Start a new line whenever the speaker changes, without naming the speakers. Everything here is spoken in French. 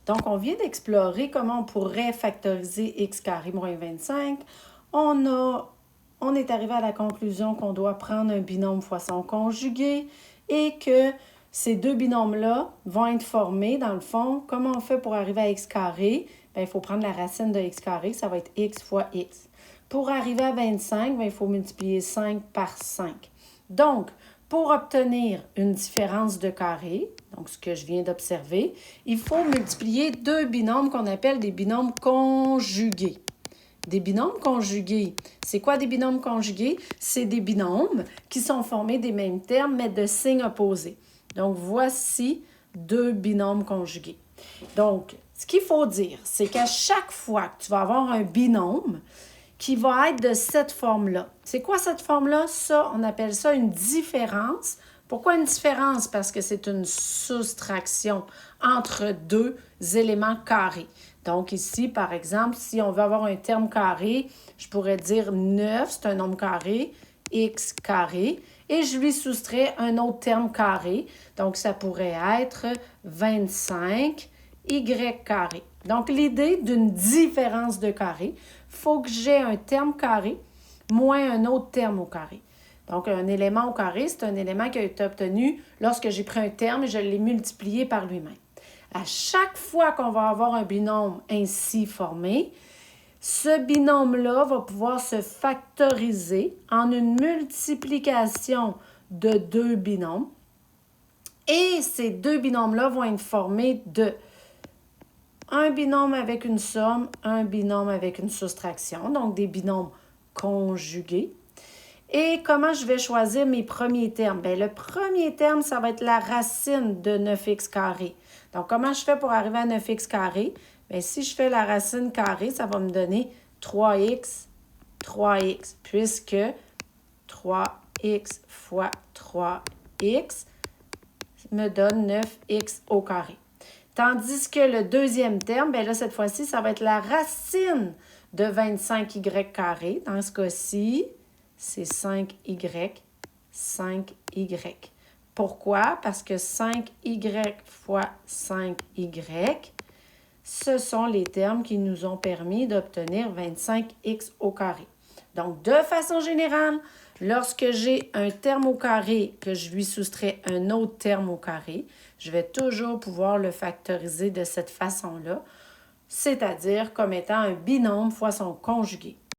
Donc, on vient d'explorer comment on pourrait factoriser x carré moins 25. On est arrivé à la conclusion qu'on doit prendre un binôme fois son conjugué et que ces deux binômes-là vont être formés, dans le fond. Comment on fait pour arriver à x carré? Bien, il faut prendre la racine de x carré, ça va être x fois x. Pour arriver à 25, bien, il faut multiplier 5 par 5. Donc, pour obtenir une différence de carré, donc ce que je viens d'observer, il faut multiplier deux binômes qu'on appelle des binômes conjugués. Des binômes conjugués. C'est quoi des binômes conjugués? C'est des binômes qui sont formés des mêmes termes, mais de signes opposés. Donc, voici deux binômes conjugués. Donc, ce qu'il faut dire, c'est qu'à chaque fois que tu vas avoir un binôme qui va être de cette forme-là. C'est quoi cette forme-là? Ça, on appelle ça une différence. Pourquoi une différence? Parce que c'est une soustraction entre deux éléments carrés. Donc ici, par exemple, si on veut avoir un terme carré, je pourrais dire 9, c'est un nombre carré, x carré, et je lui soustrais un autre terme carré. Donc ça pourrait être 25 y carré. Donc l'idée d'une différence de carré, il faut que j'ai un terme carré moins un autre terme au carré. Donc, un élément au carré, c'est un élément qui a été obtenu lorsque j'ai pris un terme et je l'ai multiplié par lui-même. À chaque fois qu'on va avoir un binôme ainsi formé, ce binôme-là va pouvoir se factoriser en une multiplication de deux binômes. Et ces deux binômes-là vont être formés de un binôme avec une somme, un binôme avec une soustraction, donc des binômes conjugués. Et comment je vais choisir mes premiers termes? Bien, le premier terme, ça va être la racine de 9x carré. Donc, comment je fais pour arriver à 9x carré? Bien, si je fais la racine carrée, ça va me donner 3x, puisque 3x fois 3x me donne 9x au carré. Tandis que le deuxième terme, bien là, cette fois-ci, ça va être la racine de 25y carré. Dans ce cas-ci, c'est 5y, 5y. Pourquoi? Parce que 5y fois 5y, ce sont les termes qui nous ont permis d'obtenir 25x au carré. Donc, de façon générale, lorsque j'ai un terme au carré que je lui soustrais un autre terme au carré, je vais toujours pouvoir le factoriser de cette façon-là, c'est-à-dire comme étant un binôme fois son conjugué.